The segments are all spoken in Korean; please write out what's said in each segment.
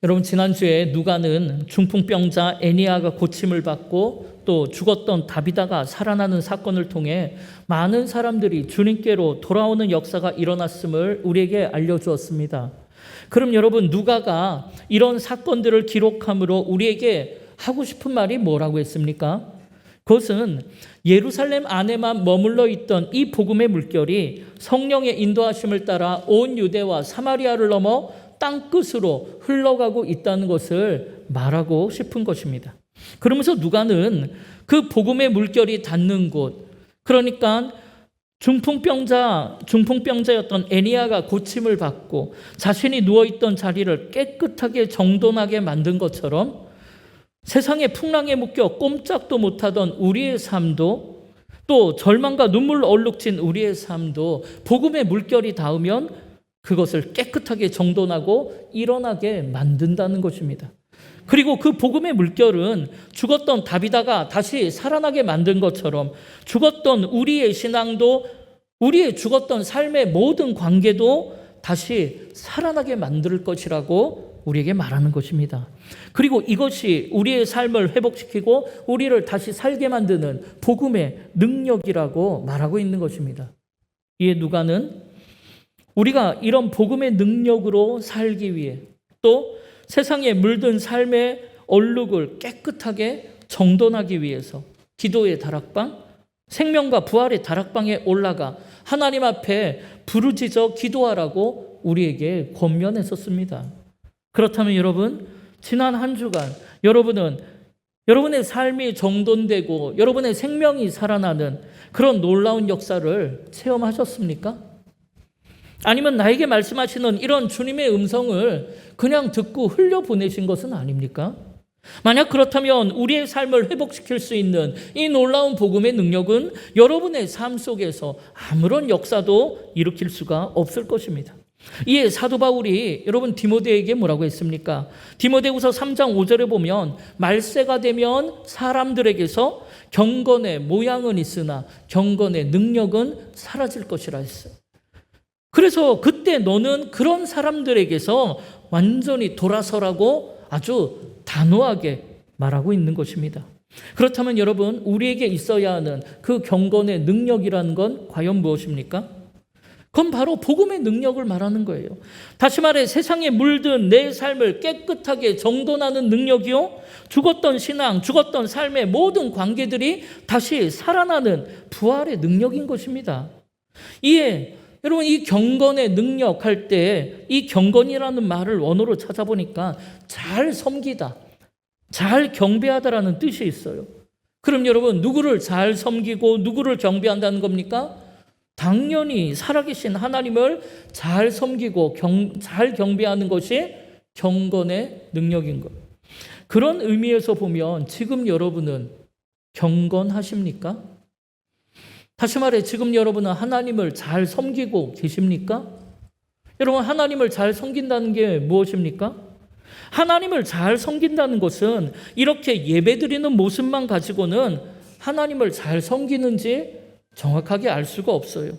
여러분, 지난주에 누가는 중풍병자 애니아가 고침을 받고 또 죽었던 다비다가 살아나는 사건을 통해 많은 사람들이 주님께로 돌아오는 역사가 일어났음을 우리에게 알려주었습니다. 그럼 여러분, 누가가 이런 사건들을 기록함으로 우리에게 하고 싶은 말이 뭐라고 했습니까? 그것은 예루살렘 안에만 머물러 있던 이 복음의 물결이 성령의 인도하심을 따라 온 유대와 사마리아를 넘어 땅끝으로 흘러가고 있다는 것을 말하고 싶은 것입니다. 그러면서 누가는 그 복음의 물결이 닿는 곳, 그러니까 중풍병자였던 애니아가 고침을 받고 자신이 누워있던 자리를 깨끗하게 정돈하게 만든 것처럼 세상의 풍랑에 묶여 꼼짝도 못하던 우리의 삶도, 또 절망과 눈물로 얼룩진 우리의 삶도 복음의 물결이 닿으면 그것을 깨끗하게 정돈하고 일어나게 만든다는 것입니다. 그리고 그 복음의 물결은 죽었던 다비다가 다시 살아나게 만든 것처럼 죽었던 우리의 신앙도, 우리의 죽었던 삶의 모든 관계도 다시 살아나게 만들 것이라고 우리에게 말하는 것입니다. 그리고 이것이 우리의 삶을 회복시키고 우리를 다시 살게 만드는 복음의 능력이라고 말하고 있는 것입니다. 이에 누가는 우리가 이런 복음의 능력으로 살기 위해, 또 세상에 물든 삶의 얼룩을 깨끗하게 정돈하기 위해서 기도의 다락방, 생명과 부활의 다락방에 올라가 하나님 앞에 부르짖어 기도하라고 우리에게 권면했었습니다. 그렇다면 여러분, 지난 한 주간 여러분은 여러분의 삶이 정돈되고 여러분의 생명이 살아나는 그런 놀라운 역사를 체험하셨습니까? 아니면 나에게 말씀하시는 이런 주님의 음성을 그냥 듣고 흘려보내신 것은 아닙니까? 만약 그렇다면 우리의 삶을 회복시킬 수 있는 이 놀라운 복음의 능력은 여러분의 삶 속에서 아무런 역사도 일으킬 수가 없을 것입니다. 이에 사도 바울이 여러분 디모데에게 뭐라고 했습니까? 디모데후서 3장 5절에 보면 말세가 되면 사람들에게서 경건의 모양은 있으나 경건의 능력은 사라질 것이라 했어요. 그래서 그때 너는 그런 사람들에게서 완전히 돌아서라고 아주 단호하게 말하고 있는 것입니다. 그렇다면 여러분, 우리에게 있어야 하는 그 경건의 능력이라는 건 과연 무엇입니까? 그건 바로 복음의 능력을 말하는 거예요. 다시 말해 세상에 물든 내 삶을 깨끗하게 정돈하는 능력이요, 죽었던 신앙, 죽었던 삶의 모든 관계들이 다시 살아나는 부활의 능력인 것입니다. 이에 여러분, 이 경건의 능력 할 때 이 경건이라는 말을 원어로 찾아보니까 잘 섬기다, 잘 경배하다라는 뜻이 있어요. 그럼 여러분, 누구를 잘 섬기고 누구를 경배한다는 겁니까? 당연히 살아계신 하나님을 잘 섬기고 잘 경배하는 것이 경건의 능력인 것. 그런 의미에서 보면 지금 여러분은 경건하십니까? 다시 말해 지금 여러분은 하나님을 잘 섬기고 계십니까? 여러분, 하나님을 잘 섬긴다는 게 무엇입니까? 하나님을 잘 섬긴다는 것은 이렇게 예배드리는 모습만 가지고는 하나님을 잘 섬기는지 정확하게 알 수가 없어요.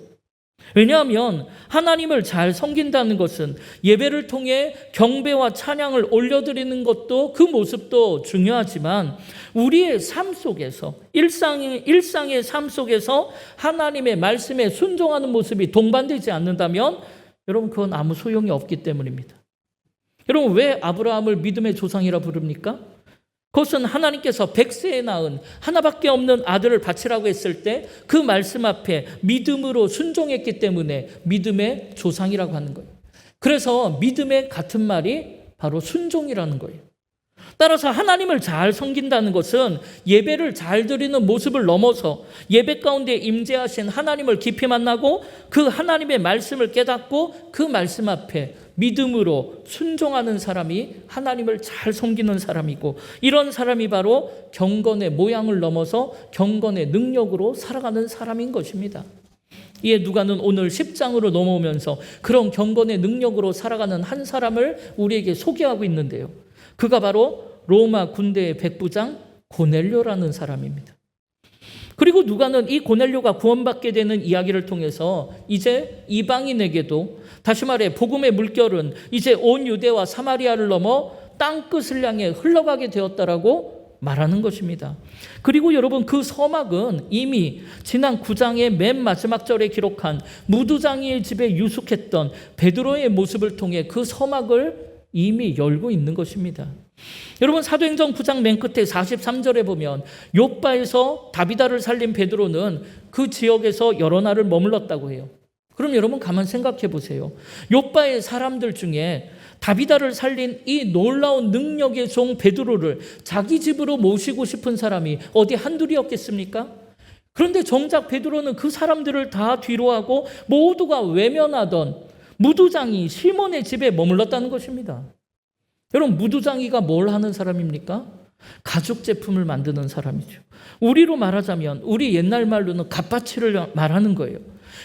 왜냐하면 하나님을 잘 섬긴다는 것은 예배를 통해 경배와 찬양을 올려드리는 것도 그 모습도 중요하지만 우리의 삶 속에서 일상의 삶 속에서 하나님의 말씀에 순종하는 모습이 동반되지 않는다면 여러분, 그건 아무 소용이 없기 때문입니다. 여러분, 왜 아브라함을 믿음의 조상이라 부릅니까? 그것은 하나님께서 100세에 낳은 하나밖에 없는 아들을 바치라고 했을 때 그 말씀 앞에 믿음으로 순종했기 때문에 믿음의 조상이라고 하는 거예요. 그래서 믿음의 같은 말이 바로 순종이라는 거예요. 따라서 하나님을 잘 섬긴다는 것은 예배를 잘 드리는 모습을 넘어서 예배 가운데 임재하신 하나님을 깊이 만나고 그 하나님의 말씀을 깨닫고 그 말씀 앞에 믿음으로 순종하는 사람이 하나님을 잘 섬기는 사람이고, 이런 사람이 바로 경건의 모양을 넘어서 경건의 능력으로 살아가는 사람인 것입니다. 이에 누가는 오늘 10장으로 넘어오면서 그런 경건의 능력으로 살아가는 한 사람을 우리에게 소개하고 있는데요. 그가 바로 로마 군대의 백부장 고넬료라는 사람입니다. 그리고 누가는 이 고넬료가 구원받게 되는 이야기를 통해서 이제 이방인에게도, 다시 말해 복음의 물결은 이제 온 유대와 사마리아를 넘어 땅끝을 향해 흘러가게 되었다라고 말하는 것입니다. 그리고 여러분, 그 서막은 이미 지난 9장의 맨 마지막 절에 기록한 무두장이의 집에 유숙했던 베드로의 모습을 통해 그 서막을 이미 열고 있는 것입니다. 여러분, 사도행전 9장 맨 끝에 43절에 보면 욥바에서 다비다를 살린 베드로는 그 지역에서 여러 날을 머물렀다고 해요. 그럼 여러분 가만 생각해 보세요. 욥바의 사람들 중에 다비다를 살린 이 놀라운 능력의 종 베드로를 자기 집으로 모시고 싶은 사람이 어디 한둘이었겠습니까? 그런데 정작 베드로는 그 사람들을 다 뒤로하고 모두가 외면하던 무두장이 시몬의 집에 머물렀다는 것입니다. 여러분, 무두장이가 뭘 하는 사람입니까? 가죽 제품을 만드는 사람이죠. 우리로 말하자면 우리 옛날 말로는 갓바치를 말하는 거예요.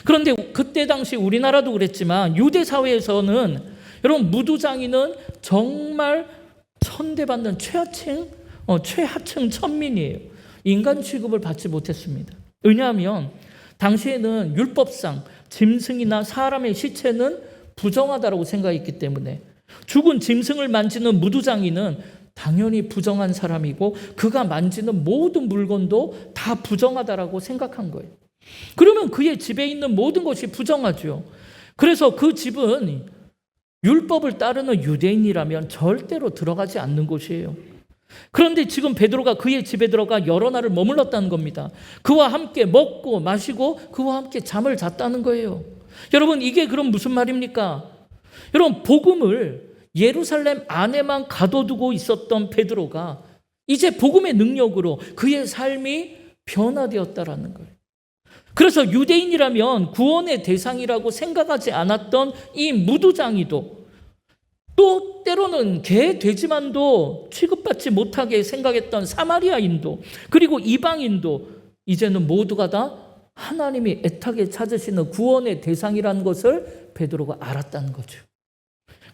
그런데 그때 당시 우리나라도 그랬지만 유대 사회에서는 여러분, 무두장이는 정말 천대받는 최하층 천민이에요. 인간 취급을 받지 못했습니다. 왜냐하면 당시에는 율법상 짐승이나 사람의 시체는 부정하다고 생각했기 때문에 죽은 짐승을 만지는 무두장이는 당연히 부정한 사람이고 그가 만지는 모든 물건도 다 부정하다라고 생각한 거예요. 그러면 그의 집에 있는 모든 것이 부정하죠. 그래서 그 집은 율법을 따르는 유대인이라면 절대로 들어가지 않는 곳이에요. 그런데 지금 베드로가 그의 집에 들어가 여러 날을 머물렀다는 겁니다. 그와 함께 먹고 마시고 그와 함께 잠을 잤다는 거예요. 여러분, 이게 그럼 무슨 말입니까? 여러분, 복음을 예루살렘 안에만 가둬두고 있었던 베드로가 이제 복음의 능력으로 그의 삶이 변화되었다라는 거예요. 그래서 유대인이라면 구원의 대상이라고 생각하지 않았던 이 무두장이도 또 때로는 개, 돼지만도 취급받지 못하게 생각했던 사마리아인도 그리고 이방인도 이제는 모두가 다 하나님이 애타게 찾으시는 구원의 대상이라는 것을 베드로가 알았다는 거죠.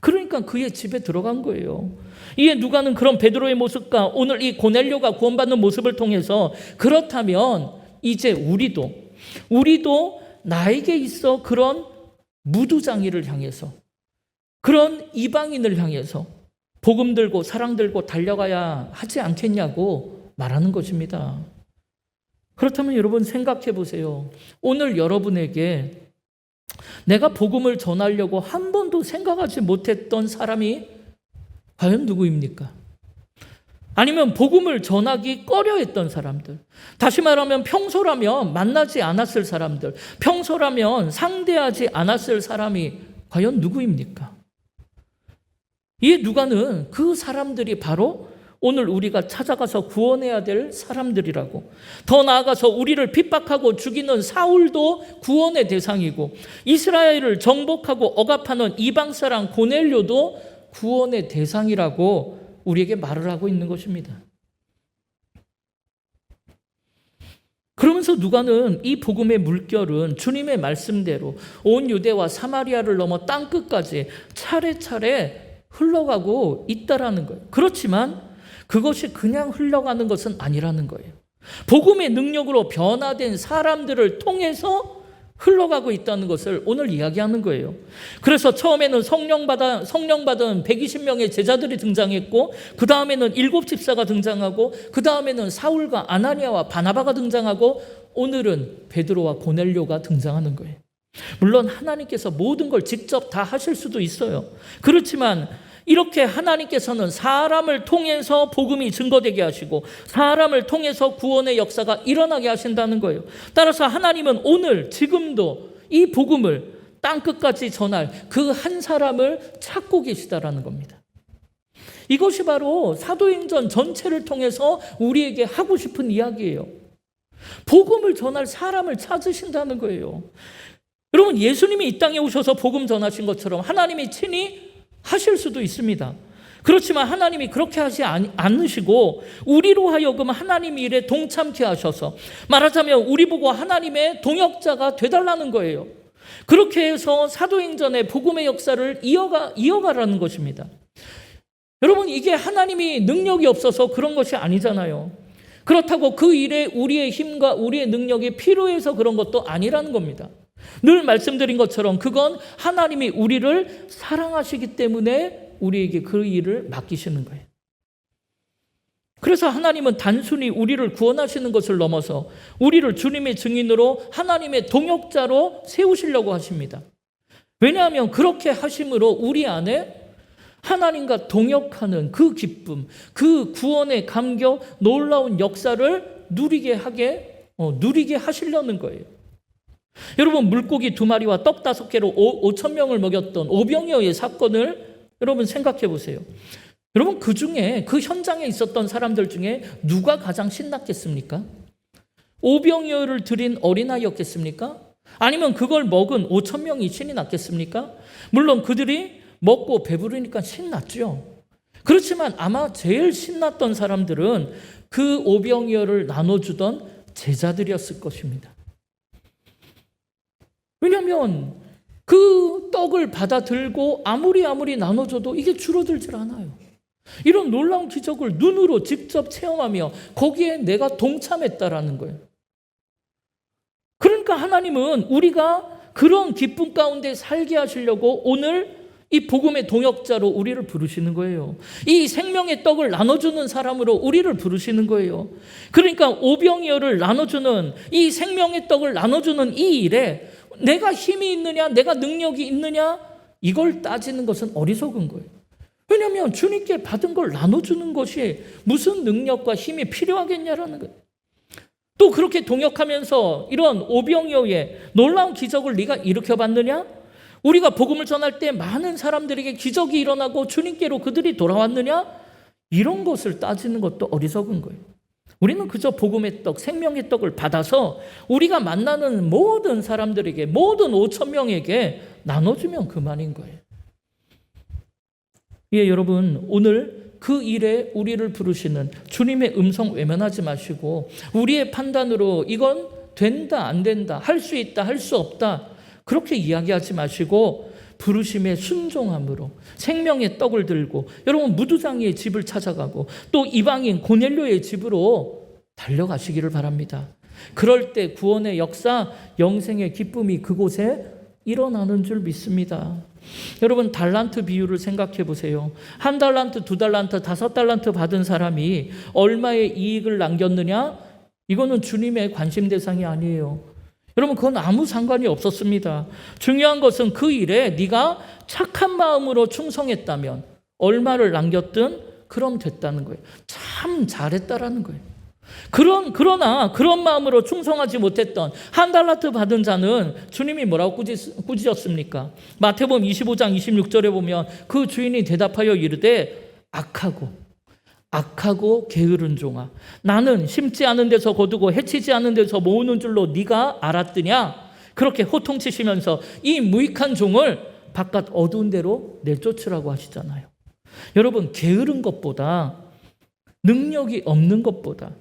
그러니까 그의 집에 들어간 거예요. 이에 누가는 그런 베드로의 모습과 오늘 이 고넬료가 구원받는 모습을 통해서 그렇다면 이제 우리도 나에게 있어 그런 무두장이를 향해서 그런 이방인을 향해서 복음 들고 사랑 들고 달려가야 하지 않겠냐고 말하는 것입니다. 그렇다면 여러분 생각해 보세요. 오늘 여러분에게 내가 복음을 전하려고 한 번도 생각하지 못했던 사람이 과연 누구입니까? 아니면 복음을 전하기 꺼려했던 사람들, 다시 말하면 평소라면 만나지 않았을 사람들, 평소라면 상대하지 않았을 사람이 과연 누구입니까? 이에 누가는 그 사람들이 바로 오늘 우리가 찾아가서 구원해야 될 사람들이라고, 더 나아가서 우리를 핍박하고 죽이는 사울도 구원의 대상이고 이스라엘을 정복하고 억압하는 이방 사람 고넬료도 구원의 대상이라고 우리에게 말을 하고 있는 것입니다. 그러면서 누가는 이 복음의 물결은 주님의 말씀대로 온 유대와 사마리아를 넘어 땅끝까지 차례차례 흘러가고 있다라는 거예요. 그렇지만 그것이 그냥 흘러가는 것은 아니라는 거예요. 복음의 능력으로 변화된 사람들을 통해서 흘러가고 있다는 것을 오늘 이야기하는 거예요. 그래서 처음에는 성령 받은 120명의 제자들이 등장했고, 그 다음에는 7 집사가 등장하고, 그 다음에는 사울과 아나니아와 바나바가 등장하고, 오늘은 베드로와 고넬료가 등장하는 거예요. 물론 하나님께서 모든 걸 직접 다 하실 수도 있어요. 그렇지만 이렇게 하나님께서는 사람을 통해서 복음이 증거되게 하시고 사람을 통해서 구원의 역사가 일어나게 하신다는 거예요. 따라서 하나님은 오늘 지금도 이 복음을 땅끝까지 전할 그 한 사람을 찾고 계시다라는 겁니다. 이것이 바로 사도행전 전체를 통해서 우리에게 하고 싶은 이야기예요. 복음을 전할 사람을 찾으신다는 거예요. 여러분, 예수님이 이 땅에 오셔서 복음 전하신 것처럼 하나님이 친히 하실 수도 있습니다. 그렇지만 하나님이 그렇게 하지 않으시고 우리로 하여금 하나님 일에 동참케 하셔서, 말하자면 우리 보고 하나님의 동역자가 되달라는 거예요. 그렇게 해서 사도행전의 복음의 역사를 이어가라는 것입니다. 여러분, 이게 하나님이 능력이 없어서 그런 것이 아니잖아요. 그렇다고 그 일에 우리의 힘과 우리의 능력이 필요해서 그런 것도 아니라는 겁니다. 늘 말씀드린 것처럼 그건 하나님이 우리를 사랑하시기 때문에 우리에게 그 일을 맡기시는 거예요. 그래서 하나님은 단순히 우리를 구원하시는 것을 넘어서 우리를 주님의 증인으로 하나님의 동역자로 세우시려고 하십니다. 왜냐하면 그렇게 하심으로 우리 안에 하나님과 동역하는 그 기쁨, 그 구원의 감격, 놀라운 역사를 누리게 하시려는 거예요. 여러분, 물고기 2마리와 떡 5개로 5,000명을 먹였던 오병이어의 사건을 여러분 생각해 보세요. 여러분, 그 중에 그 현장에 있었던 사람들 중에 누가 가장 신났겠습니까? 오병이어를 드린 어린아이였겠습니까? 아니면 그걸 먹은 5,000명이 신이 났겠습니까? 물론 그들이 먹고 배부르니까 신났죠. 그렇지만 아마 제일 신났던 사람들은 그 오병이어를 나눠주던 제자들이었을 것입니다. 왜냐하면 그 떡을 받아 들고 아무리 나눠줘도 이게 줄어들질 않아요. 이런 놀라운 기적을 눈으로 직접 체험하며 거기에 내가 동참했다라는 거예요. 그러니까 하나님은 우리가 그런 기쁨 가운데 살게 하시려고 오늘 이 복음의 동역자로 우리를 부르시는 거예요. 이 생명의 떡을 나눠주는 사람으로 우리를 부르시는 거예요. 그러니까 오병이어를 나눠주는, 이 생명의 떡을 나눠주는 이 일에 내가 힘이 있느냐, 내가 능력이 있느냐, 이걸 따지는 것은 어리석은 거예요. 왜냐하면 주님께 받은 걸 나눠주는 것이 무슨 능력과 힘이 필요하겠냐라는 거예요. 또 그렇게 동역하면서 이런 오병이어의 놀라운 기적을 네가 일으켜봤느냐? 우리가 복음을 전할 때 많은 사람들에게 기적이 일어나고 주님께로 그들이 돌아왔느냐? 이런 것을 따지는 것도 어리석은 거예요. 우리는 그저 복음의 떡, 생명의 떡을 받아서 우리가 만나는 모든 사람들에게, 모든 5,000명에게 나눠주면 그만인 거예요. 예, 여러분, 오늘 그 일에 우리를 부르시는 주님의 음성 외면하지 마시고 우리의 판단으로 이건 된다, 안 된다, 할 수 있다, 할 수 없다, 그렇게 이야기하지 마시고 부르심에 순종함으로 생명의 떡을 들고 여러분 무두장이의 집을 찾아가고 또 이방인 고넬료의 집으로 달려가시기를 바랍니다. 그럴 때 구원의 역사, 영생의 기쁨이 그곳에 일어나는 줄 믿습니다. 여러분, 달란트 비유를 생각해 보세요. 1달란트, 2달란트, 5달란트 받은 사람이 얼마의 이익을 남겼느냐? 이거는 주님의 관심 대상이 아니에요. 여러분, 그건 아무 상관이 없었습니다. 중요한 것은 그 일에 네가 착한 마음으로 충성했다면 얼마를 남겼든 그럼 됐다는 거예요. 참 잘했다라는 거예요. 그러나 그런 마음으로 충성하지 못했던 1달란트 받은 자는 주님이 뭐라고 꾸짖었습니까? 마태복음 25장 26절에 보면 그 주인이 대답하여 이르되 악하고 게으른 종아, 나는 심지 않은 데서 거두고 해치지 않은 데서 모으는 줄로 네가 알았더냐? 그렇게 호통치시면서 이 무익한 종을 바깥 어두운 데로 내쫓으라고 하시잖아요. 여러분, 게으른 것보다, 능력이 없는 것보다,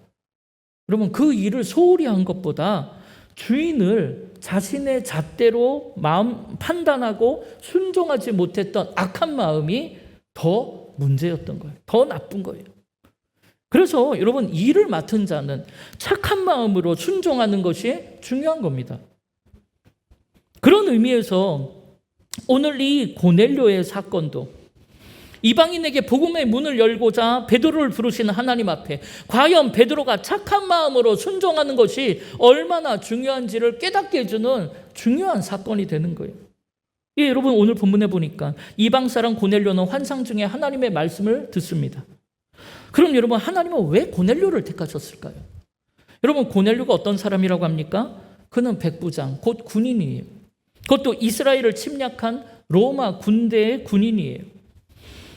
여러분 그 일을 소홀히 한 것보다 주인을 자신의 잣대로 마음 판단하고 순종하지 못했던 악한 마음이 더 문제였던 거예요. 더 나쁜 거예요. 그래서 여러분, 일을 맡은 자는 착한 마음으로 순종하는 것이 중요한 겁니다. 그런 의미에서 오늘 이 고넬료의 사건도 이방인에게 복음의 문을 열고자 베드로를 부르시는 하나님 앞에 과연 베드로가 착한 마음으로 순종하는 것이 얼마나 중요한지를 깨닫게 해주는 중요한 사건이 되는 거예요. 예, 여러분, 오늘 본문에 보니까 이방 사람 고넬료는 환상 중에 하나님의 말씀을 듣습니다. 그럼 여러분, 하나님은 왜 고넬료를 택하셨을까요? 여러분, 고넬료가 어떤 사람이라고 합니까? 그는 백부장, 곧 군인이에요. 그것도 이스라엘을 침략한 로마 군대의 군인이에요.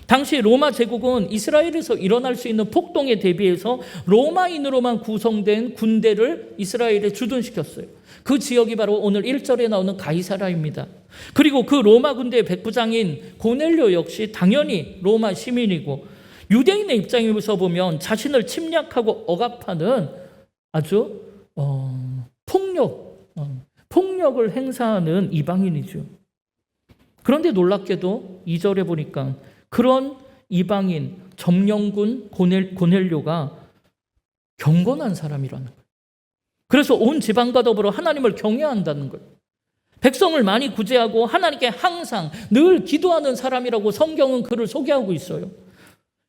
당시 로마 제국은 이스라엘에서 일어날 수 있는 폭동에 대비해서 로마인으로만 구성된 군대를 이스라엘에 주둔시켰어요. 그 지역이 바로 오늘 1절에 나오는 가이사라입니다. 그리고 그 로마 군대의 백부장인 고넬료 역시 당연히 로마 시민이고 유대인의 입장에서 보면 자신을 침략하고 억압하는 아주 폭력을 행사하는 이방인이죠. 그런데 놀랍게도 2절에 보니까 그런 이방인 점령군 고넬료가 경건한 사람이라는 거예요. 그래서 온 지방과 더불어 하나님을 경외한다는 거예요. 백성을 많이 구제하고 하나님께 항상 늘 기도하는 사람이라고 성경은 그를 소개하고 있어요.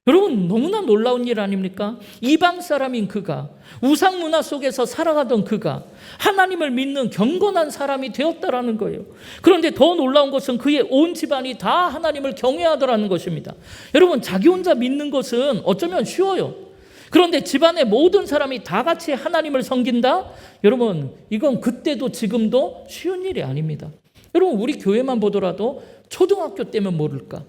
여러분, 너무나 놀라운 일 아닙니까? 이방 사람인 그가, 우상 문화 속에서 살아가던 그가 하나님을 믿는 경건한 사람이 되었다라는 거예요. 그런데 더 놀라운 것은 그의 온 집안이 다 하나님을 경외하더라는 것입니다. 여러분, 자기 혼자 믿는 것은 어쩌면 쉬워요. 그런데 집안의 모든 사람이 다 같이 하나님을 섬긴다? 여러분, 이건 그때도 지금도 쉬운 일이 아닙니다. 여러분, 우리 교회만 보더라도 초등학교 때면 모를까?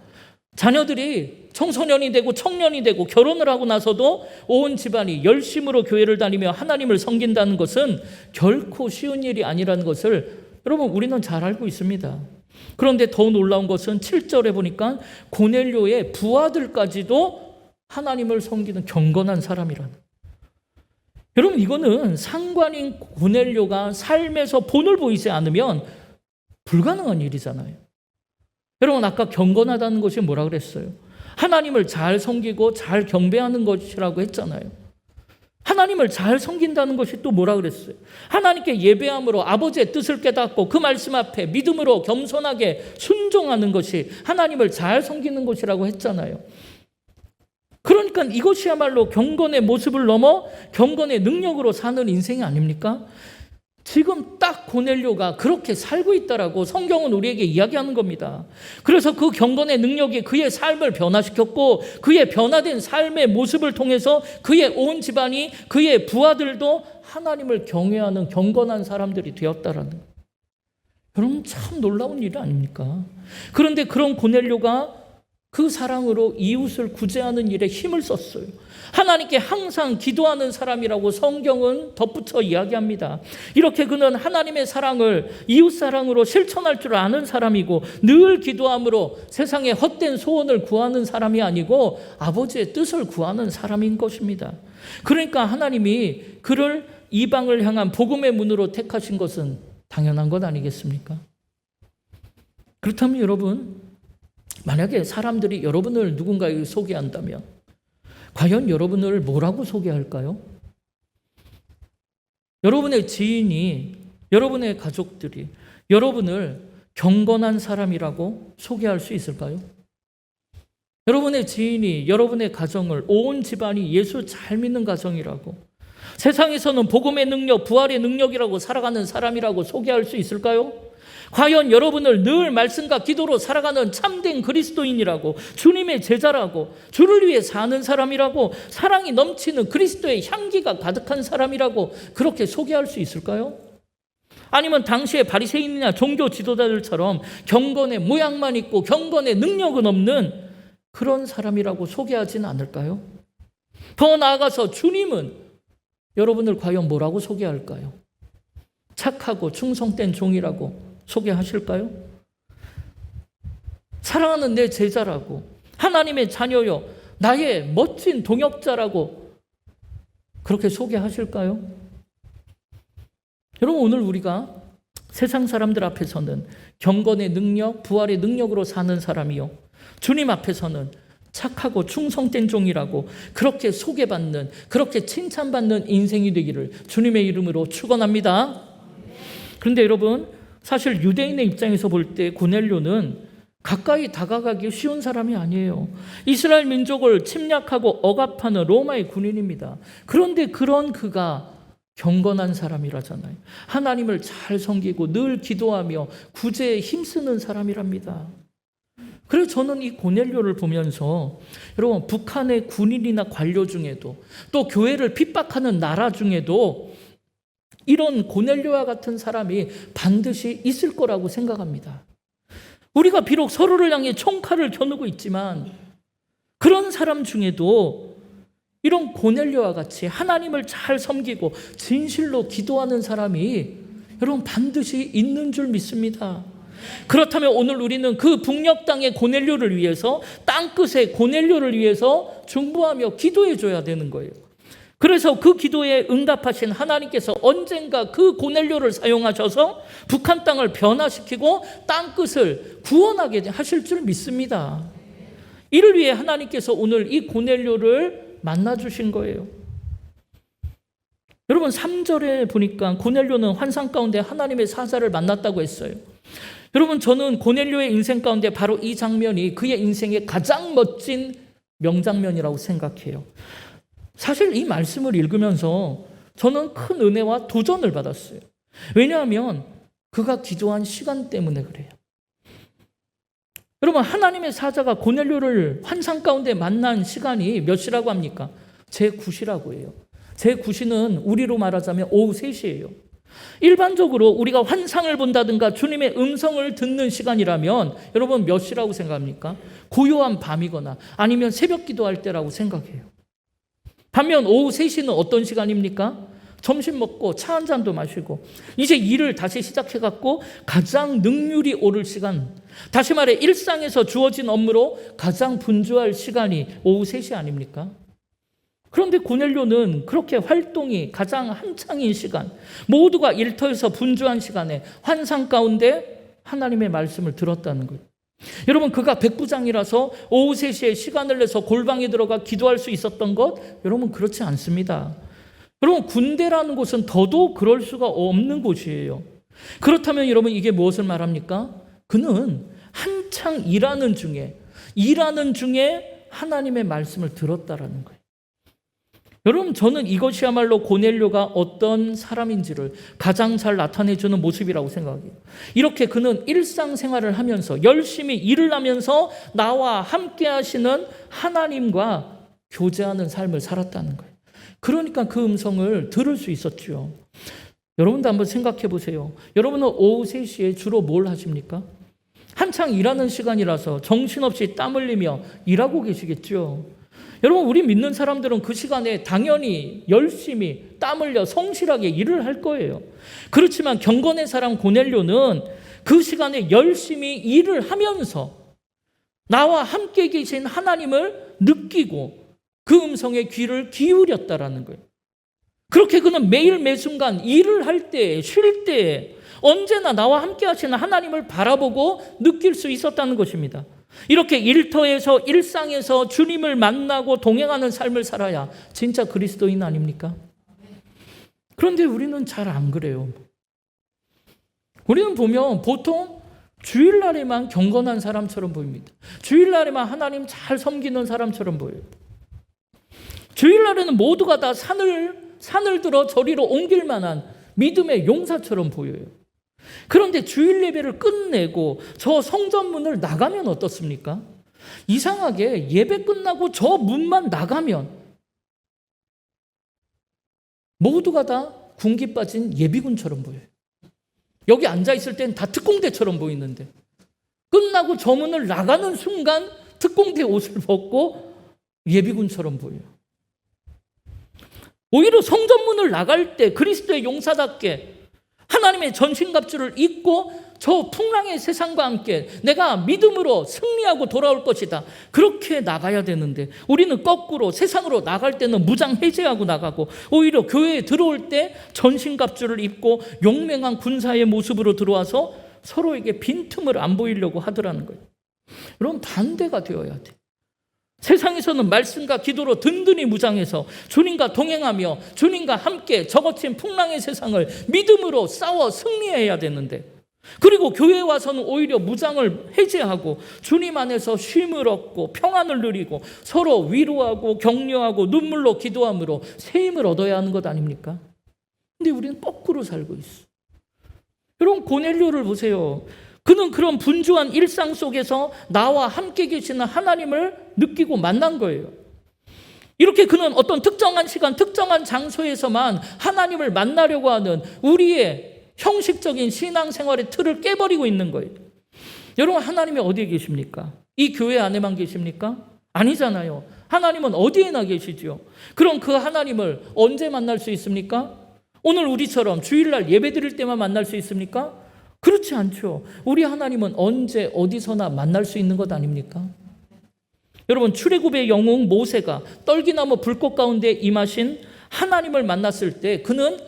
자녀들이 청소년이 되고 청년이 되고 결혼을 하고 나서도 온 집안이 열심으로 교회를 다니며 하나님을 섬긴다는 것은 결코 쉬운 일이 아니라는 것을 여러분, 우리는 잘 알고 있습니다. 그런데 더 놀라운 것은 7절에 보니까 고넬료의 부하들까지도 하나님을 섬기는 경건한 사람이라는. 여러분, 이거는 상관인 고넬료가 삶에서 본을 보이지 않으면 불가능한 일이잖아요. 여러분, 아까 경건하다는 것이 뭐라 그랬어요? 하나님을 잘 섬기고 잘 경배하는 것이라고 했잖아요. 하나님을 잘 섬긴다는 것이 또 뭐라 그랬어요? 하나님께 예배함으로 아버지의 뜻을 깨닫고 그 말씀 앞에 믿음으로 겸손하게 순종하는 것이 하나님을 잘 섬기는 것이라고 했잖아요. 그러니까 이것이야말로 경건의 모습을 넘어 경건의 능력으로 사는 인생이 아닙니까? 지금 딱 고넬료가 그렇게 살고 있다라고 성경은 우리에게 이야기하는 겁니다. 그래서 그 경건의 능력이 그의 삶을 변화시켰고 그의 변화된 삶의 모습을 통해서 그의 온 집안이, 그의 부하들도 하나님을 경외하는 경건한 사람들이 되었다라는 거예요. 여러분, 참 놀라운 일 아닙니까? 그런데 그런 고넬료가 그 사랑으로 이웃을 구제하는 일에 힘을 썼어요. 하나님께 항상 기도하는 사람이라고 성경은 덧붙여 이야기합니다. 이렇게 그는 하나님의 사랑을 이웃 사랑으로 실천할 줄 아는 사람이고 늘 기도함으로 세상의 헛된 소원을 구하는 사람이 아니고 아버지의 뜻을 구하는 사람인 것입니다. 그러니까 하나님이 그를 이방을 향한 복음의 문으로 택하신 것은 당연한 것 아니겠습니까? 그렇다면 여러분, 만약에 사람들이 여러분을 누군가에게 소개한다면 과연 여러분을 뭐라고 소개할까요? 여러분의 지인이, 여러분의 가족들이 여러분을 경건한 사람이라고 소개할 수 있을까요? 여러분의 지인이 여러분의 가정을, 온 집안이 예수 잘 믿는 가정이라고, 세상에서는 복음의 능력, 부활의 능력이라고 살아가는 사람이라고 소개할 수 있을까요? 과연 여러분을 늘 말씀과 기도로 살아가는 참된 그리스도인이라고, 주님의 제자라고, 주를 위해 사는 사람이라고, 사랑이 넘치는 그리스도의 향기가 가득한 사람이라고 그렇게 소개할 수 있을까요? 아니면 당시의 바리새인이나 종교 지도자들처럼 경건의 모양만 있고 경건의 능력은 없는 그런 사람이라고 소개하지는 않을까요? 더 나아가서 주님은 여러분을 과연 뭐라고 소개할까요? 착하고 충성된 종이라고 소개하실까요? 사랑하는 내 제자라고, 하나님의 자녀요, 나의 멋진 동역자라고 그렇게 소개하실까요? 여러분, 오늘 우리가 세상 사람들 앞에서는 경건의 능력, 부활의 능력으로 사는 사람이요, 주님 앞에서는 착하고 충성된 종이라고 그렇게 소개받는, 그렇게 칭찬받는 인생이 되기를 주님의 이름으로 축원합니다. 그런데 여러분, 사실 유대인의 입장에서 볼 때 고넬료는 가까이 다가가기 쉬운 사람이 아니에요. 이스라엘 민족을 침략하고 억압하는 로마의 군인입니다. 그런데 그런 그가 경건한 사람이라잖아요. 하나님을 잘 섬기고 늘 기도하며 구제에 힘쓰는 사람이랍니다. 그래서 저는 이 고넬료를 보면서 여러분, 북한의 군인이나 관료 중에도 또 교회를 핍박하는 나라 중에도 이런 고넬료와 같은 사람이 반드시 있을 거라고 생각합니다. 우리가 비록 서로를 향해 총칼을 겨누고 있지만 그런 사람 중에도 이런 고넬료와 같이 하나님을 잘 섬기고 진실로 기도하는 사람이 여러분 반드시 있는 줄 믿습니다. 그렇다면 오늘 우리는 그 북녘 땅의 고넬료를 위해서, 땅끝의 고넬료를 위해서 중보하며 기도해 줘야 되는 거예요. 그래서 그 기도에 응답하신 하나님께서 언젠가 그 고넬료를 사용하셔서 북한 땅을 변화시키고 땅끝을 구원하게 하실 줄 믿습니다. 이를 위해 하나님께서 오늘 이 고넬료를 만나주신 거예요. 여러분, 3절에 보니까 고넬료는 환상 가운데 하나님의 사자를 만났다고 했어요. 여러분, 저는 고넬료의 인생 가운데 바로 이 장면이 그의 인생의 가장 멋진 명장면이라고 생각해요. 사실 이 말씀을 읽으면서 저는 큰 은혜와 도전을 받았어요. 왜냐하면 그가 기도한 시간 때문에 그래요. 여러분, 하나님의 사자가 고넬료를 환상 가운데 만난 시간이 몇 시라고 합니까? 제9시라고 해요. 제9시는 우리로 말하자면 오후 3시예요. 일반적으로 우리가 환상을 본다든가 주님의 음성을 듣는 시간이라면 여러분 몇 시라고 생각합니까? 고요한 밤이거나 아니면 새벽 기도할 때라고 생각해요. 반면 오후 3시는 어떤 시간입니까? 점심 먹고 차 한 잔도 마시고 이제 일을 다시 시작해갖고 가장 능률이 오를 시간, 다시 말해 일상에서 주어진 업무로 가장 분주할 시간이 오후 3시 아닙니까? 그런데 고넬료는 그렇게 활동이 가장 한창인 시간, 모두가 일터에서 분주한 시간에 환상 가운데 하나님의 말씀을 들었다는 거예요. 여러분, 그가 백부장이라서 오후 3시에 시간을 내서 골방에 들어가 기도할 수 있었던 것? 여러분, 그렇지 않습니다. 여러분, 군대라는 곳은 더더욱 그럴 수가 없는 곳이에요. 그렇다면 여러분, 이게 무엇을 말합니까? 그는 한창 일하는 중에 하나님의 말씀을 들었다라는 거예요. 여러분, 저는 이것이야말로 고넬료가 어떤 사람인지를 가장 잘 나타내주는 모습이라고 생각해요. 이렇게 그는 일상생활을 하면서 열심히 일을 하면서 나와 함께 하시는 하나님과 교제하는 삶을 살았다는 거예요. 그러니까 그 음성을 들을 수 있었죠. 여러분도 한번 생각해 보세요. 여러분은 오후 3시에 주로 뭘 하십니까? 한창 일하는 시간이라서 정신없이 땀 흘리며 일하고 계시겠죠. 여러분, 우리 믿는 사람들은 그 시간에 당연히 열심히 땀 흘려 성실하게 일을 할 거예요. 그렇지만 경건의 사람 고넬료는 그 시간에 열심히 일을 하면서 나와 함께 계신 하나님을 느끼고 그 음성에 귀를 기울였다라는 거예요. 그렇게 그는 매일 매순간 일을 할 때, 쉴 때 언제나 나와 함께 하시는 하나님을 바라보고 느낄 수 있었다는 것입니다. 이렇게 일터에서 일상에서 주님을 만나고 동행하는 삶을 살아야 진짜 그리스도인 아닙니까? 그런데 우리는 잘 안 그래요. 우리는 보면 보통 주일날에만 경건한 사람처럼 보입니다. 주일날에만 하나님 잘 섬기는 사람처럼 보여요. 주일날에는 모두가 다 산을 들어 저리로 옮길 만한 믿음의 용사처럼 보여요. 그런데 주일 예배를 끝내고 저 성전문을 나가면 어떻습니까? 이상하게 예배 끝나고 저 문만 나가면 모두가 다 군기 빠진 예비군처럼 보여요. 여기 앉아있을 땐 다 특공대처럼 보이는데 끝나고 저 문을 나가는 순간 특공대 옷을 벗고 예비군처럼 보여요. 오히려 성전문을 나갈 때 그리스도의 용사답게 하나님의 전신갑주를 입고 저 풍랑의 세상과 함께 내가 믿음으로 승리하고 돌아올 것이다. 그렇게 나가야 되는데 우리는 거꾸로 세상으로 나갈 때는 무장 해제하고 나가고 오히려 교회에 들어올 때 전신갑주를 입고 용맹한 군사의 모습으로 들어와서 서로에게 빈틈을 안 보이려고 하더라는 거예요. 여러분, 반대가 되어야 돼. 세상에서는 말씀과 기도로 든든히 무장해서 주님과 동행하며 주님과 함께 저거친 풍랑의 세상을 믿음으로 싸워 승리해야 되는데, 그리고 교회에 와서는 오히려 무장을 해제하고 주님 안에서 쉼을 얻고 평안을 누리고 서로 위로하고 격려하고 눈물로 기도함으로 새 힘을 얻어야 하는 것 아닙니까? 근데 우리는 거꾸로 살고 있어. 여러분, 고넬료를 보세요. 그는 그런 분주한 일상 속에서 나와 함께 계시는 하나님을 느끼고 만난 거예요. 이렇게 그는 어떤 특정한 시간, 특정한 장소에서만 하나님을 만나려고 하는 우리의 형식적인 신앙생활의 틀을 깨버리고 있는 거예요. 여러분, 하나님이 어디에 계십니까? 이 교회 안에만 계십니까? 아니잖아요. 하나님은 어디에나 계시죠. 그럼 그 하나님을 언제 만날 수 있습니까? 오늘 우리처럼 주일날 예배 드릴 때만 만날 수 있습니까? 그렇지 않죠. 우리 하나님은 언제 어디서나 만날 수 있는 것 아닙니까? 여러분, 출애굽의 영웅 모세가 떨기나무 불꽃 가운데 임하신 하나님을 만났을 때 그는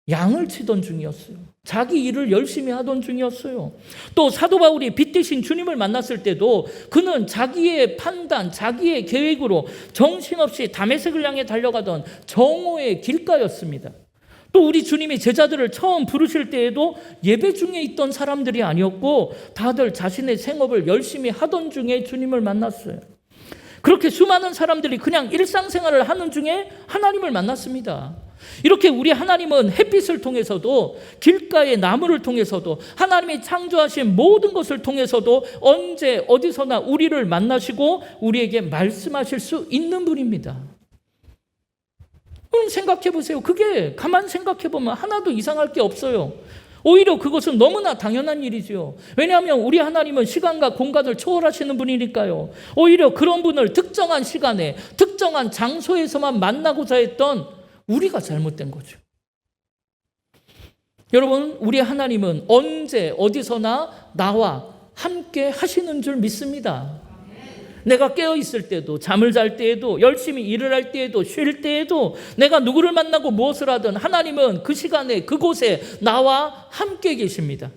양을 치던 중이었어요. 자기 일을 열심히 하던 중이었어요. 또 사도 바울이 빛 대신 주님을 만났을 때도 그는 자기의 판단, 자기의 계획으로 정신없이 다메섹을 향해 달려가던 정오의 길가였습니다. 또 우리 주님이 제자들을 처음 부르실 때에도 예배 중에 있던 사람들이 아니었고 다들 자신의 생업을 열심히 하던 중에 주님을 만났어요. 그렇게 수많은 사람들이 그냥 일상생활을 하는 중에 하나님을 만났습니다. 이렇게 우리 하나님은 햇빛을 통해서도 길가의 나무를 통해서도 하나님이 창조하신 모든 것을 통해서도 언제 어디서나 우리를 만나시고 우리에게 말씀하실 수 있는 분입니다. 그럼 생각해 보세요. 그게 가만 생각해 보면 하나도 이상할 게 없어요. 오히려 그것은 너무나 당연한 일이지요. 왜냐하면 우리 하나님은 시간과 공간을 초월하시는 분이니까요. 오히려 그런 분을 특정한 시간에 특정한 장소에서만 만나고자 했던 우리가 잘못된 거죠. 여러분, 우리 하나님은 언제 어디서나 나와 함께 하시는 줄 믿습니다. 내가 깨어있을 때도, 잠을 잘 때에도, 열심히 일을 할 때에도, 쉴 때에도, 내가 누구를 만나고 무엇을 하든 하나님은 그 시간에 그곳에 나와 함께 계십니다.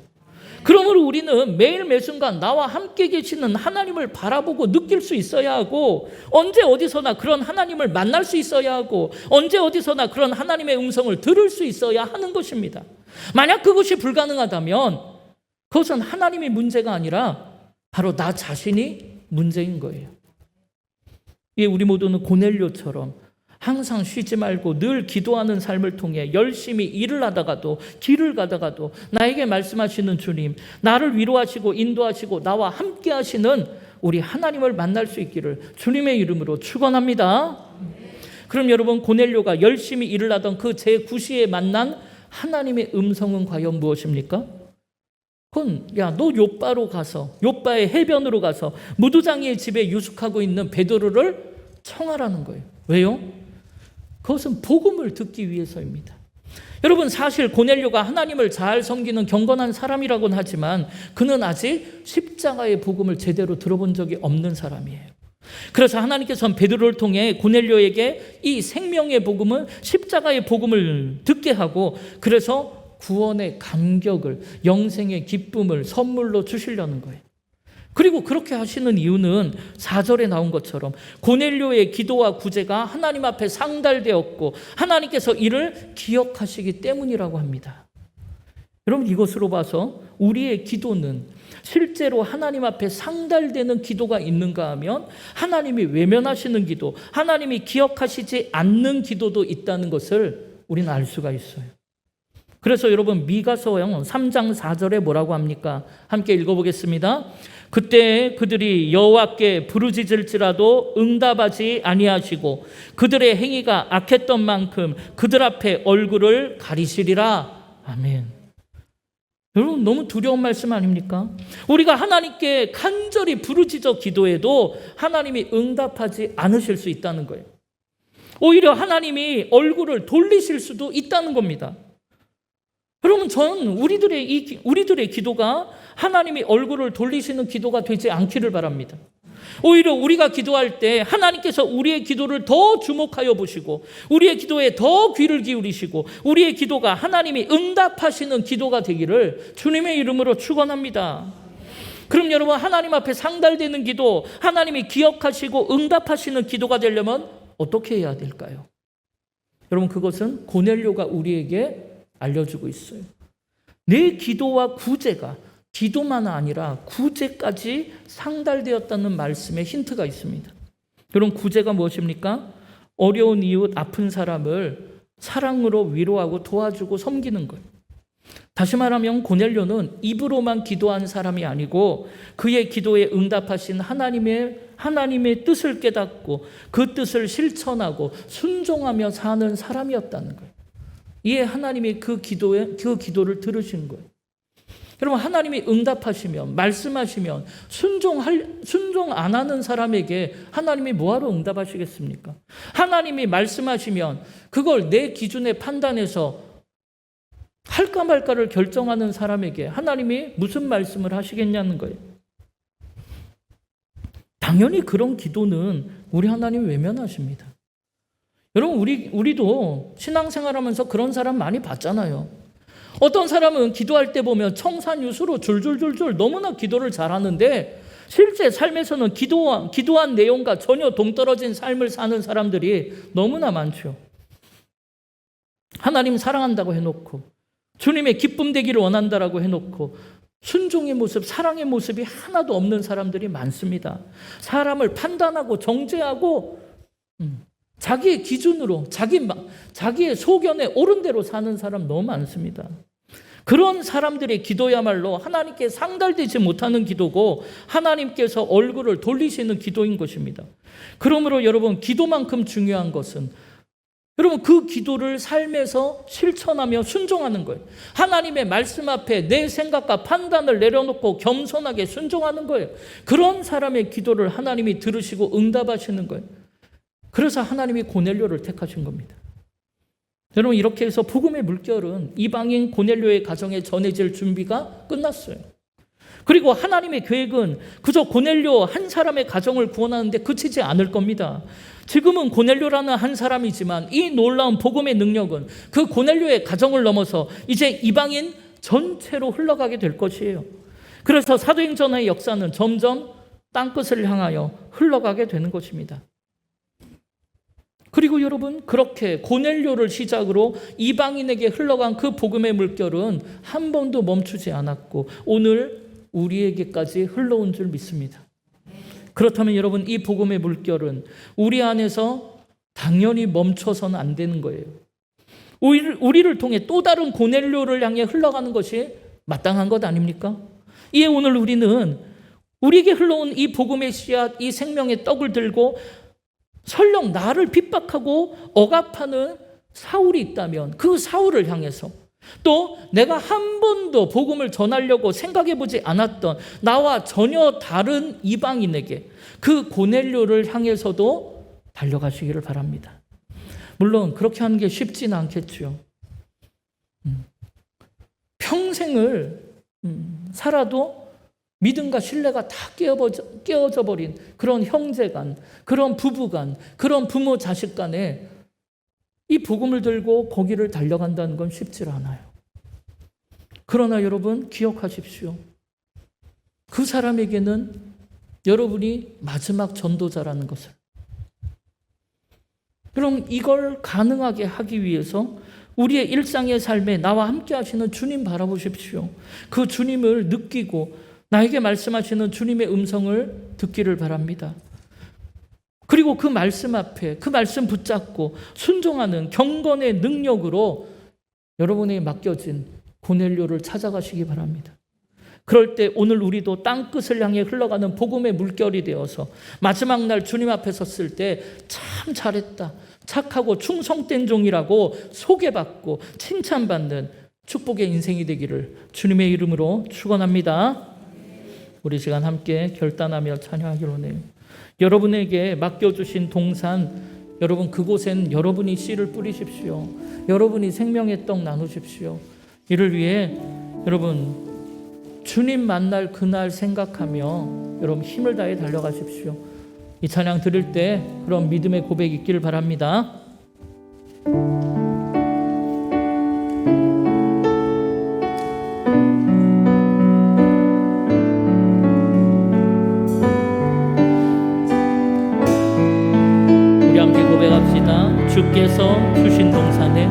그러므로 우리는 매일 매순간 나와 함께 계시는 하나님을 바라보고 느낄 수 있어야 하고, 언제 어디서나 그런 하나님을 만날 수 있어야 하고, 언제 어디서나 그런 하나님의 음성을 들을 수 있어야 하는 것입니다. 만약 그것이 불가능하다면 그것은 하나님의 문제가 아니라 바로 나 자신이 문제인 거예요. 예, 우리 모두는 고넬료처럼 항상 쉬지 말고 늘 기도하는 삶을 통해 열심히 일을 하다가도 길을 가다가도 나에게 말씀하시는 주님, 나를 위로하시고 인도하시고 나와 함께 하시는 우리 하나님을 만날 수 있기를 주님의 이름으로 축원합니다. 그럼 여러분, 고넬료가 열심히 일을 하던 그 제9시에 만난 하나님의 음성은 과연 무엇입니까? 그건 너 요바로 가서, 요바의 해변으로 가서 무두장이의 집에 유숙하고 있는 베드로를 청하라는 거예요. 왜요? 그것은 복음을 듣기 위해서입니다. 여러분, 사실 고넬료가 하나님을 잘 섬기는 경건한 사람이라고는 하지만 그는 아직 십자가의 복음을 제대로 들어본 적이 없는 사람이에요. 그래서 하나님께서는 베드로를 통해 고넬료에게 이 생명의 복음은 십자가의 복음을 듣게 하고, 그래서 구원의 감격을, 영생의 기쁨을 선물로 주시려는 거예요. 그리고 그렇게 하시는 이유는 4절에 나온 것처럼 고넬료의 기도와 구제가 하나님 앞에 상달되었고 하나님께서 이를 기억하시기 때문이라고 합니다. 여러분, 이것으로 봐서 우리의 기도는 실제로 하나님 앞에 상달되는 기도가 있는가 하면 하나님이 외면하시는 기도, 하나님이 기억하시지 않는 기도도 있다는 것을 우리는 알 수가 있어요. 그래서 여러분, 미가서형 3장 4절에 뭐라고 합니까? 함께 읽어보겠습니다. 그때 그들이 여호와께 부르짖을지라도 응답하지 아니하시고 그들의 행위가 악했던 만큼 그들 앞에 얼굴을 가리시리라. 아멘. 여러분, 너무 두려운 말씀 아닙니까? 우리가 하나님께 간절히 부르짖어 기도해도 하나님이 응답하지 않으실 수 있다는 거예요. 오히려 하나님이 얼굴을 돌리실 수도 있다는 겁니다. 여러분, 저는 우리들의 기도가 하나님이 얼굴을 돌리시는 기도가 되지 않기를 바랍니다. 오히려 우리가 기도할 때 하나님께서 우리의 기도를 더 주목하여 보시고 우리의 기도에 더 귀를 기울이시고 우리의 기도가 하나님이 응답하시는 기도가 되기를 주님의 이름으로 축원합니다. 그럼 여러분, 하나님 앞에 상달되는 기도, 하나님이 기억하시고 응답하시는 기도가 되려면 어떻게 해야 될까요? 여러분, 그것은 고넬료가 우리에게 알려주고 있어요. 내 기도와 구제가 기도만 아니라 구제까지 상달되었다는 말씀에 힌트가 있습니다. 그럼 구제가 무엇입니까? 어려운 이웃, 아픈 사람을 사랑으로 위로하고 도와주고 섬기는 거예요. 다시 말하면 고넬료는 입으로만 기도한 사람이 아니고 그의 기도에 응답하신 하나님의 뜻을 깨닫고 그 뜻을 실천하고 순종하며 사는 사람이었다는 거예요. 이에 하나님이 그 기도를 들으신 거예요. 여러분, 하나님이 응답하시면, 말씀하시면 순종 안 하는 사람에게 하나님이 뭐하러 응답하시겠습니까? 하나님이 말씀하시면 그걸 내 기준에 판단해서 할까 말까를 결정하는 사람에게 하나님이 무슨 말씀을 하시겠냐는 거예요. 당연히 그런 기도는 우리 하나님 외면하십니다. 여러분, 우리도 신앙생활하면서 그런 사람 많이 봤잖아요. 어떤 사람은 기도할 때 보면 청산유수로 줄줄줄줄 너무나 기도를 잘하는데 실제 삶에서는 기도한 내용과 전혀 동떨어진 삶을 사는 사람들이 너무나 많죠. 하나님 사랑한다고 해놓고 주님의 기쁨 되기를 원한다라고 해놓고 순종의 모습, 사랑의 모습이 하나도 없는 사람들이 많습니다. 사람을 판단하고 정죄하고 자기의 기준으로 자기의 소견에 옳은 대로 사는 사람 너무 많습니다. 그런 사람들의 기도야말로 하나님께 상달되지 못하는 기도고 하나님께서 얼굴을 돌리시는 기도인 것입니다. 그러므로 여러분, 기도만큼 중요한 것은 여러분 그 기도를 삶에서 실천하며 순종하는 거예요. 하나님의 말씀 앞에 내 생각과 판단을 내려놓고 겸손하게 순종하는 거예요. 그런 사람의 기도를 하나님이 들으시고 응답하시는 거예요. 그래서 하나님이 고넬료를 택하신 겁니다. 여러분, 이렇게 해서 복음의 물결은 이방인 고넬료의 가정에 전해질 준비가 끝났어요. 그리고 하나님의 계획은 그저 고넬료 한 사람의 가정을 구원하는데 그치지 않을 겁니다. 지금은 고넬료라는 한 사람이지만 이 놀라운 복음의 능력은 그 고넬료의 가정을 넘어서 이제 이방인 전체로 흘러가게 될 것이에요. 그래서 사도행전의 역사는 점점 땅끝을 향하여 흘러가게 되는 것입니다. 그리고 여러분, 그렇게 고넬료를 시작으로 이방인에게 흘러간 그 복음의 물결은 한 번도 멈추지 않았고 오늘 우리에게까지 흘러온 줄 믿습니다. 그렇다면 여러분, 이 복음의 물결은 우리 안에서 당연히 멈춰서는 안 되는 거예요. 우리를 통해 또 다른 고넬료를 향해 흘러가는 것이 마땅한 것 아닙니까? 이에 오늘 우리는 우리에게 흘러온 이 복음의 씨앗, 이 생명의 떡을 들고 설령 나를 핍박하고 억압하는 사울이 있다면 그 사울을 향해서, 또 내가 한 번도 복음을 전하려고 생각해보지 않았던 나와 전혀 다른 이방인에게 그 고넬료를 향해서도 달려가시기를 바랍니다. 물론 그렇게 하는 게 쉽지는 않겠죠. 평생을 살아도 믿음과 신뢰가 다 깨어져 버린 그런 형제간, 그런 부부간, 그런 부모 자식 간에 이 복음을 들고 거기를 달려간다는 건 쉽지 않아요. 그러나 여러분, 기억하십시오. 그 사람에게는 여러분이 마지막 전도자라는 것을. 그럼 이걸 가능하게 하기 위해서 우리의 일상의 삶에 나와 함께 하시는 주님 바라보십시오. 그 주님을 느끼고 나에게 말씀하시는 주님의 음성을 듣기를 바랍니다. 그리고 그 말씀 앞에, 그 말씀 붙잡고 순종하는 경건의 능력으로 여러분에게 맡겨진 고넬료를 찾아가시기 바랍니다. 그럴 때 오늘 우리도 땅끝을 향해 흘러가는 복음의 물결이 되어서 마지막 날 주님 앞에 섰을 때 참 잘했다, 착하고 충성된 종이라고 소개받고 칭찬받는 축복의 인생이 되기를 주님의 이름으로 축원합니다. 우리 시간 함께 결단하며 찬양하기로 해요. 여러분에게 맡겨주신 동산, 여러분 그곳엔 여러분이 씨를 뿌리십시오. 여러분이 생명의 떡 나누십시오. 이를 위해 여러분 주님 만날 그날 생각하며 여러분 힘을 다해 달려가십시오. 이 찬양 들을 때 그런 믿음의 고백이 있기를 바랍니다. 우리 함께 고백합시다. 주께서 주신 동산에,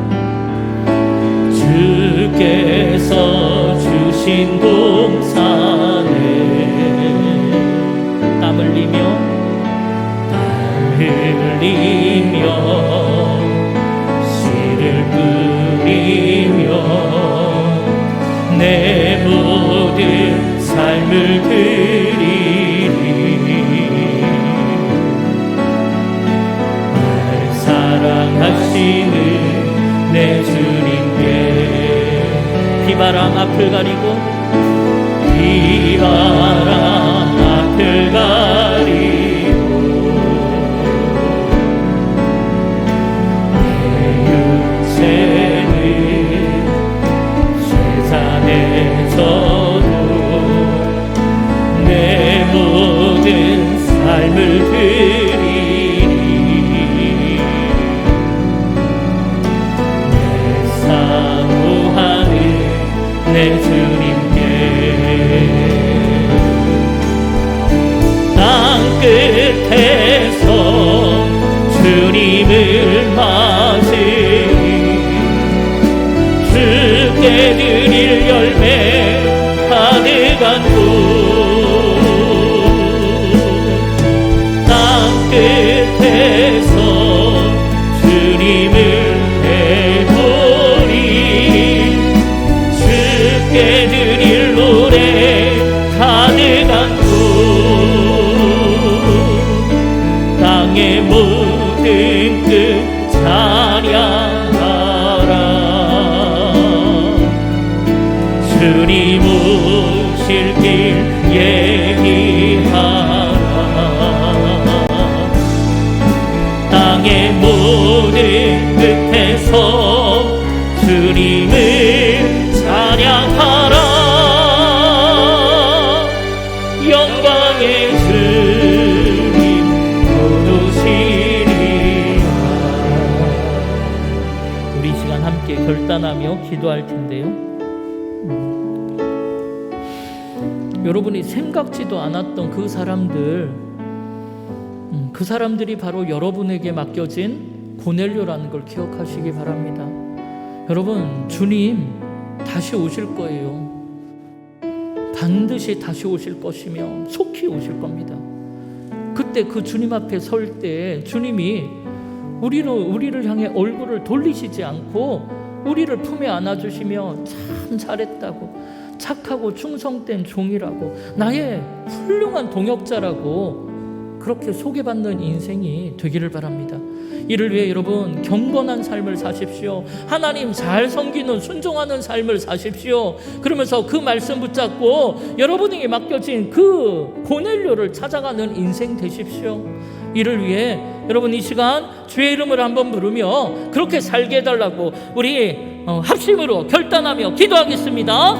주께서 주신 동산에 땀 흘리며 씨를 뿌리며 내 모든 삶을 드리리. 날 사랑하시는 내 주님께 비바람 앞을 가리고 비바람 앞을 가리고 세상에서도 내 모든 삶을 드리리. 내 사모하는 내 주님께 땅끝에서 주님을 맞으리. 맺을 열매 가득한 땅 끝에서 주님을 배우리 주께 드릴 노래 가득한 땅의 모든 끝 찬양하라 주님 오실 길 얘기하라 땅의 모든 끝에서 주님을 찬양하라 영광의 주님 오시리라. 우리 시간 함께 결단하며 기도할 텐데요. 여러분이 생각지도 않았던 그 사람들이 바로 여러분에게 맡겨진 고넬료라는 걸 기억하시기 바랍니다. 여러분, 주님 다시 오실 거예요. 반드시 다시 오실 것이며 속히 오실 겁니다. 그때 그 주님 앞에 설 때 주님이 우리를 향해 얼굴을 돌리시지 않고 우리를 품에 안아주시며 참 잘했다고, 착하고 충성된 종이라고, 나의 훌륭한 동역자라고 그렇게 소개받는 인생이 되기를 바랍니다. 이를 위해 여러분 경건한 삶을 사십시오. 하나님 잘 섬기는 순종하는 삶을 사십시오. 그러면서 그 말씀 붙잡고 여러분에게 맡겨진 그 고넬료를 찾아가는 인생 되십시오. 이를 위해 여러분 이 시간 주의 이름을 한번 부르며 그렇게 살게 해달라고 우리 합심으로 결단하며 기도하겠습니다.